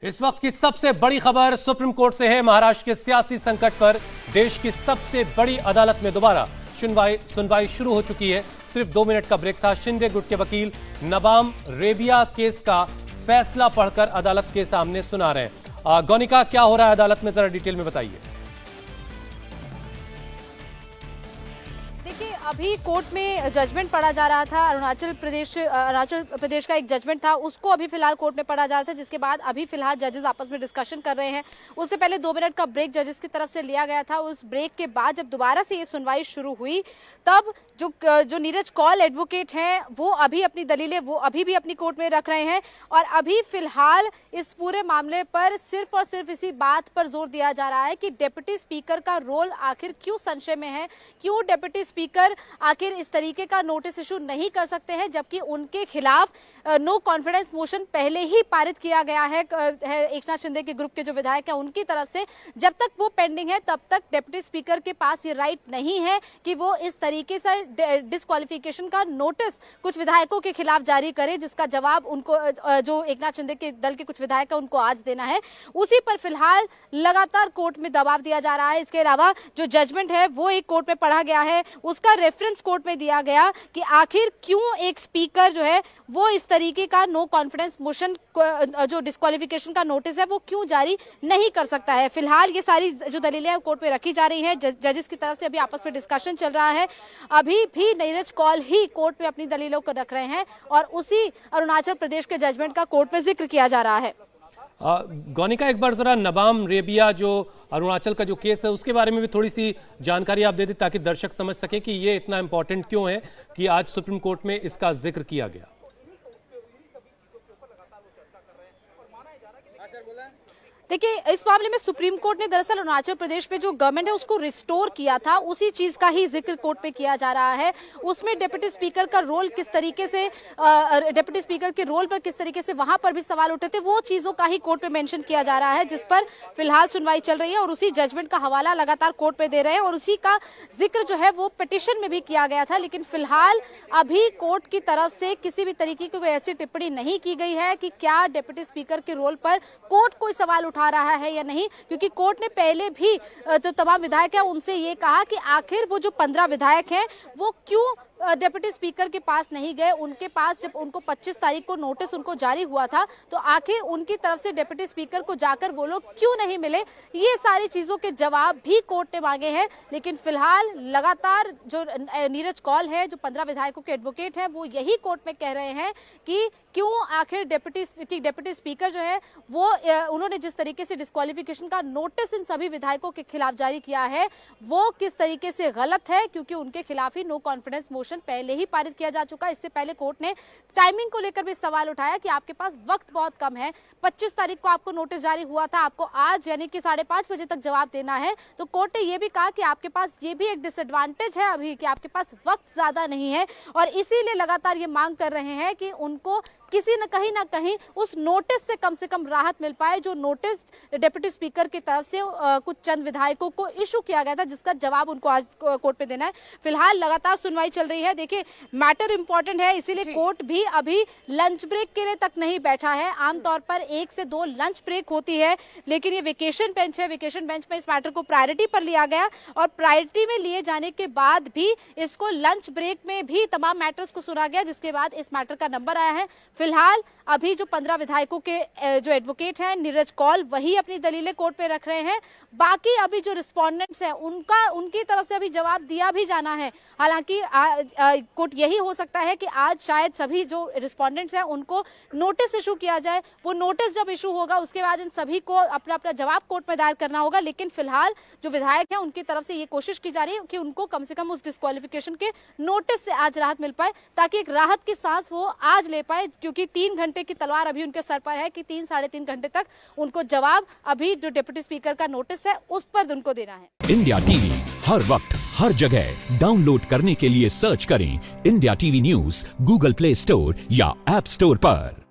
इस वक्त की सबसे बड़ी खबर सुप्रीम कोर्ट से है। महाराष्ट्र के सियासी संकट पर देश की सबसे बड़ी अदालत में दोबारा सुनवाई शुरू हो चुकी है। सिर्फ 2 मिनट का ब्रेक था। शिंदे गुट के वकील नबाम रेबिया केस का फैसला पढ़कर अदालत के सामने सुना रहे हैं। गौनिका, क्या हो रहा है अदालत में, जरा डिटेल में बताइए। देखिए, अभी कोर्ट में जजमेंट पढ़ा जा रहा था। अरुणाचल प्रदेश का एक जजमेंट था, उसको अभी फिलहाल कोर्ट में पढ़ा जा रहा था, जिसके बाद अभी फिलहाल जजेस आपस में डिस्कशन कर रहे हैं। उससे पहले 2 मिनट का ब्रेक जजेस की तरफ से लिया गया था। उस ब्रेक के बाद जब दोबारा से ये सुनवाई शुरू हुई, तब जो नीरज कौल एडवोकेट हैं, वो अभी अपनी दलीलें वो अभी भी अपनी कोर्ट में रख रहे हैं। और अभी फिलहाल इस पूरे मामले पर सिर्फ और सिर्फ इसी बात पर जोर दिया जा रहा है कि डिप्टी स्पीकर का रोल आखिर क्यों संशय में है, क्यों डिप्टी स्पीकर आखिर इस तरीके का नोटिस इशू नहीं कर सकते हैं, जबकि उनके खिलाफ नो कॉन्फिडेंस मोशन पहले ही पारित किया गया है एकनाथ शिंदे के ग्रुप के जो विधायक हैं उनकी तरफ से। जब तक वो पेंडिंग है, तब तक डिप्टी स्पीकर के पास ये राइट नहीं है कि वो इस तरीके से डिस्क्वालिफिकेशन का नोटिस कुछ विधायकों के खिलाफ जारी करे, जिसका जवाब उनको जो एकनाथ शिंदे के दल के कुछ विधायक हैं उनको आज देना है। उसी पर फिलहाल लगातार कोर्ट में दबाव दिया जा रहा है। इसके अलावा जो जजमेंट है वो एक कोर्ट में पढ़ा गया है, उसका रेफरेंस कोर्ट में दिया गया कि आखिर क्यों एक स्पीकर जो है वो इस तरीके का नो कॉन्फिडेंस मोशन जो डिस्क्वालिफिकेशन का नोटिस है वो क्यों जारी नहीं कर सकता है। फिलहाल ये सारी जो दलीलें हैं कोर्ट में रखी जा रही हैं। जजेस की तरफ से अभी आपस में डिस्कशन चल रहा है। अभी भी नीरज कौल ही कोर्ट में अपनी दलीलों को रख रहे हैं और उसी अरुणाचल प्रदेश के जजमेंट का कोर्ट में जिक्र किया जा रहा है। गौनिका, एक बार जरा नबाम रेबिया जो अरुणाचल का जो केस है उसके बारे में भी थोड़ी सी जानकारी आप दे दें, ताकि दर्शक समझ सके कि ये इतना इंपॉर्टेंट क्यों है कि आज सुप्रीम कोर्ट में इसका जिक्र किया गया। देखिए, इस मामले में सुप्रीम कोर्ट ने दरअसल अरुणाचल प्रदेश में जो गवर्नमेंट है उसको रिस्टोर किया था, उसी चीज का ही जिक्र कोर्ट में किया जा रहा है। उसमें डिप्टी स्पीकर का रोल किस तरीके से डिप्टी स्पीकर के रोल पर किस तरीके से वहां पर भी सवाल उठे थे, वो चीजों का ही कोर्ट में मेंशन किया जा रहा है, जिस पर फिलहाल सुनवाई चल रही है। और उसी जजमेंट का हवाला लगातार कोर्ट में दे रहे हैं और उसी का जिक्र जो है वो पिटिशन में भी किया गया था। लेकिन फिलहाल अभी कोर्ट की तरफ से किसी भी तरीके की कोई ऐसी टिप्पणी नहीं की गई है कि क्या डिप्टी स्पीकर के रोल पर कोर्ट कोई सवाल उठा रहा है या नहीं, क्योंकि कोर्ट ने पहले भी तो तमाम विधायक हैं उनसे ये कहा कि आखिर वो जो 15 विधायक हैं वो क्यों डिप्टी स्पीकर के पास नहीं गए। उनके पास जब उनको 25 तारीख को नोटिस उनको जारी हुआ था, तो आखिर उनकी तरफ से डिप्टी स्पीकर को जाकर वो लोग क्यों नहीं मिले, ये सारी चीजों के जवाब भी कोर्ट ने मांगे हैं। लेकिन फिलहाल लगातार जो नीरज कौल है, जो 15 विधायकों के एडवोकेट हैं, वो यही कोर्ट में कह रहे हैं कि क्यों आखिर डिप्टी स्पीकर जो है वो उन्होंने जिस तरीके से डिस्क्वालिफिकेशन का नोटिस इन सभी विधायकों के खिलाफ जारी किया है वो किस तरीके से गलत है, क्योंकि उनके खिलाफ ही नो कॉन्फिडेंस मोशन पहले ही पारित किया जा चुका है। इससे पहले कोर्ट ने टाइमिंग को लेकर भी सवाल उठाया कि आपके पास वक्त बहुत कम है, 25 तारीख को आपको नोटिस जारी हुआ था, आपको आज यानी कि 5:30 बजे तक जवाब देना है। तो कोर्ट ने यह भी कहा कि आपके पास ये भी एक डिसएडवांटेज है अभी कि आपके पास वक्त ज्यादा नहीं है, और इसीलिए लगातार ये मांग कर रहे हैं कि उनको किसी न कहीं उस नोटिस से कम राहत मिल पाए, जो नोटिस डिप्टी स्पीकर की तरफ से कुछ चंद विधायकों को इशू किया गया था, जिसका जवाब उनको आज कोर्ट में देना है। फिलहाल लगातार सुनवाई चल रही है। देखिए, मैटर इंपॉर्टेंट है, इसीलिए कोर्ट भी अभी लंच ब्रेक के लिए तक नहीं बैठा है। आमतौर पर 1 से 2 लंच ब्रेक होती है, लेकिन ये वेकेशन बेंच है, वेकेशन बेंच में इस मैटर को प्रायोरिटी पर लिया गया और प्रायोरिटी में लिए जाने के बाद भी इसको लंच ब्रेक में भी तमाम मैटर्स को सुना गया, जिसके बाद इस मैटर का नंबर आया है। फिलहाल अभी जो 15 विधायकों के जो एडवोकेट हैं नीरज कौल, वही अपनी दलीलें कोर्ट में रख रहे हैं। बाकी अभी जो रिस्पोंडेंट्स हैं उनकी तरफ से अभी जवाब दिया भी जाना है। हालांकि कोर्ट यही हो सकता है कि आज शायद सभी जो रिस्पोंडेंट्स हैं उनको नोटिस इशू किया जाए। वो नोटिस जब इशू होगा उसके बाद इन सभी को अपना अपना जवाब कोर्ट में दायर करना होगा। लेकिन फिलहाल जो विधायक हैं उनकी तरफ से ये कोशिश की जा रही है कि उनको कम से कम उस डिस्क्वालिफिकेशन के नोटिस से आज राहत मिल पाए, ताकि एक राहत की सांस वो आज ले पाए, क्योंकि 3 घंटे की तलवार अभी उनके सर पर है कि 3-3.5 घंटे तक उनको जवाब अभी जो डिप्टी स्पीकर का नोटिस है उस पर उनको देना है। इंडिया टीवी हर वक्त हर जगह डाउनलोड करने के लिए सर्च करें India TV news Google play store या ऐप स्टोर पर।